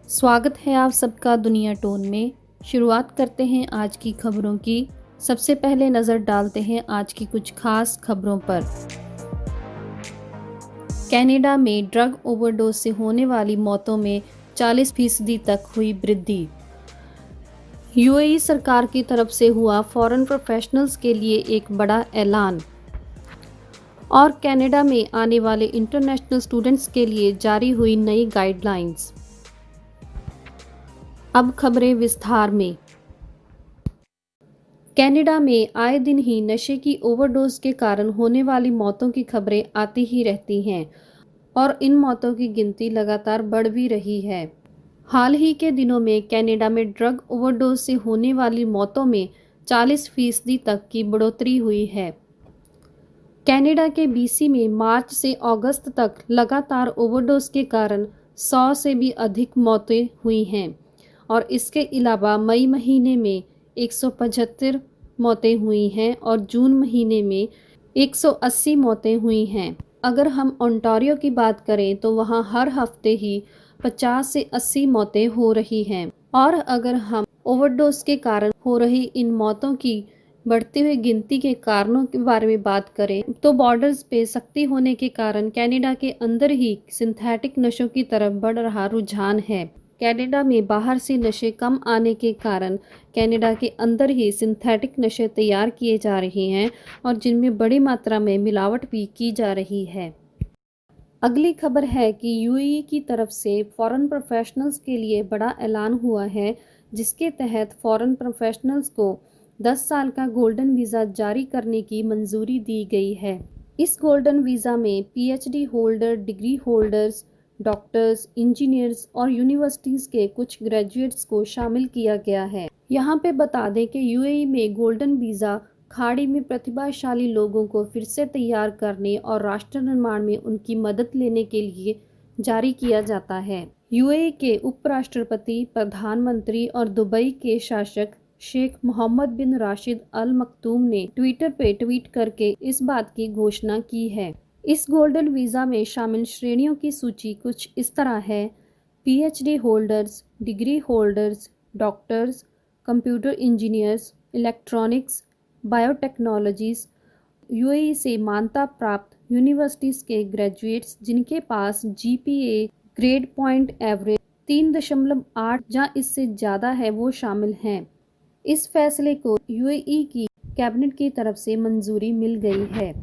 स्वागत है आप सबका दुनिया टोन में। शुरुआत करते हैं आज की खबरों की। सबसे पहले नज़र डालते हैं आज की कुछ खास खबरों पर। कनाडा में ड्रग ओवरडोज से होने वाली मौतों में 40% तक हुई वृद्धि। यूएई सरकार की तरफ से हुआ फॉरेन प्रोफेशनल्स के लिए एक बड़ा ऐलान। और कनाडा में आने वाले इंटरनेशनल स्टूडेंट्स के लिए जारी हुई नई गाइडलाइंस। अब खबरें विस्तार में। कनाडा में आए दिन ही नशे की ओवरडोज के कारण होने वाली मौतों की खबरें आती ही रहती हैं और इन मौतों की गिनती लगातार बढ़ भी रही है। हाल ही के दिनों में कनाडा में ड्रग ओवरडोज से होने वाली मौतों में 40% तक की बढ़ोतरी हुई है। कनाडा के बीसी में मार्च से अगस्त तक लगातार ओवरडोज के कारण 100 से भी अधिक मौतें हुई हैं और इसके अलावा मई महीने में 175 मौतें हुई हैं और जून महीने में 180 मौतें हुई हैं। अगर हम ओंटारियो की बात करें तो वहाँ हर हफ्ते ही 50 से 80 मौतें हो रही हैं। और अगर हम ओवरडोज के कारण हो रही इन मौतों की बढ़ती हुई गिनती के कारणों के बारे में बात करें तो बॉर्डर्स पे सख्ती होने के कारण कनाडा के अंदर ही सिंथेटिक नशों की तरफ बढ़ रहा रुझान है। कनाडा में बाहर से नशे कम आने के कारण कनाडा के अंदर ही सिंथेटिक नशे तैयार किए जा रहे हैं और जिनमें बड़ी मात्रा में मिलावट भी की जा रही है। अगली खबर है कि यूएई की तरफ से फॉरेन प्रोफेशनल्स के लिए बड़ा ऐलान हुआ है, जिसके तहत फॉरेन प्रोफेशनल्स को 10 साल का गोल्डन वीज़ा जारी करने की मंजूरी दी गई है। इस गोल्डन वीज़ा में PhD holder, degree holders, doctors, engineers और यूनिवर्सिटीज़ के कुछ ग्रेजुएट्स को शामिल किया गया है। यहाँ पे बता दें कि यूएई में गोल्डन वीज़ा खाड़ी में प्रतिभाशाली लोगों को फिर से तैयार करने और राष्ट्र निर्माण में उनकी मदद लेने के लिए जारी किया जाता है। यूएई के उपराष्ट्रपति, प्रधानमंत्री और दुबई के शासक शेख मोहम्मद बिन राशिद अल मक्तूम ने ट्विटर पे ट्वीट करके इस बात की घोषणा की है। इस गोल्डन वीज़ा में शामिल श्रेणियों की सूची कुछ इस तरह है: PhD holders, degree holders, doctors, computer engineers, electronics, biotechnologies, UAE से मान्यता प्राप्त यूनिवर्सिटीज़ के ग्रेजुएट्स जिनके पास जीपीए ग्रेड पॉइंट एवरेज 3.8 या इससे ज़्यादा है वो शामिल हैं। इस फैसले को यूएई की कैबिनेट की तरफ से मंजूरी मिल गई है।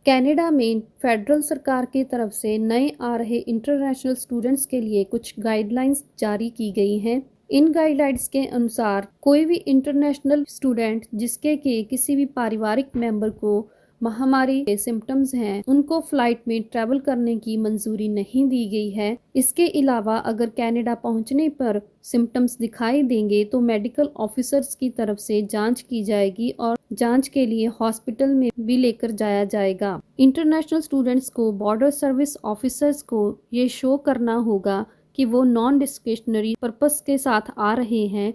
कनाडा में फेडरल सरकार की तरफ से नए आ रहे इंटरनेशनल स्टूडेंट्स के लिए कुछ गाइडलाइंस जारी की गई हैं। इन गाइडलाइंस के अनुसार कोई भी इंटरनेशनल स्टूडेंट जिसके कि किसी भी पारिवारिक मेंबर को महामारी के सिम्टम्स हैं, उनको फ्लाइट में ट्रैवल करने की मंजूरी नहीं दी गई है। इसके अलावा अगर कनाडा पहुंचने पर सिम्टम्स दिखाई देंगे तो मेडिकल ऑफिसर्स की तरफ से जांच की जाएगी और जांच के लिए हॉस्पिटल में भी लेकर जाया जाएगा। इंटरनेशनल स्टूडेंट्स को बॉर्डर सर्विस ऑफिसर्स को ये शो करना होगा कि वो नॉन डिस्क्रिशनरी पर्पस के साथ आ रहे हैं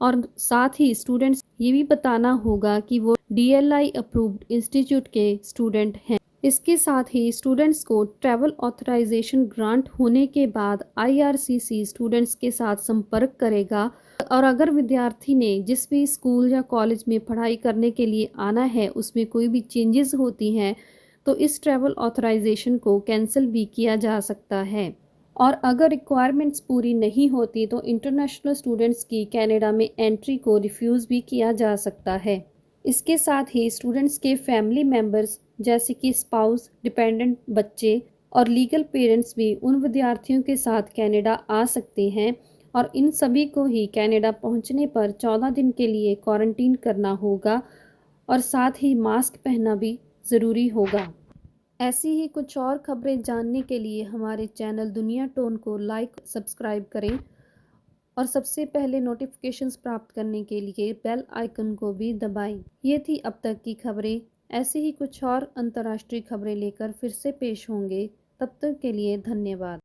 और साथ ही स्टूडेंट्स ये भी बताना होगा कि वो डीएलआई अप्रूव्ड इंस्टीट्यूट के स्टूडेंट हैं। इसके साथ ही स्टूडेंट्स को ट्रैवल ऑथराइजेशन ग्रांट होने के बाद आईआरसीसी स्टूडेंट्स के साथ संपर्क करेगा और अगर विद्यार्थी ने जिस भी स्कूल या कॉलेज में पढ़ाई करने के लिए आना है उसमें कोई भी चेंजेस होती हैं तो इस ट्रैवल ऑथराइजेशन को कैंसिल भी किया जा सकता है। और अगर रिक्वायरमेंट्स पूरी नहीं होती तो इंटरनेशनल स्टूडेंट्स की कनाडा में एंट्री को रिफ्यूज़ भी किया जा सकता है। इसके साथ ही स्टूडेंट्स के फैमिली मेंबर्स जैसे कि स्पाउस, डिपेंडेंट बच्चे और लीगल पेरेंट्स भी उन विद्यार्थियों के साथ कनाडा आ सकते हैं और इन सभी को ही कनाडा पहुंचने पर 14 दिन के लिए क्वारंटीन करना होगा और साथ ही मास्क पहनना भी ज़रूरी होगा। ऐसी ही कुछ और खबरें जानने के लिए हमारे चैनल दुनिया टोन को लाइक, सब्सक्राइब करें और सबसे पहले नोटिफिकेशंस प्राप्त करने के लिए बेल आइकन को भी दबाएं। ये थी अब तक की खबरें। ऐसी ही कुछ और अंतर्राष्ट्रीय खबरें लेकर फिर से पेश होंगे। तब तक के लिए धन्यवाद।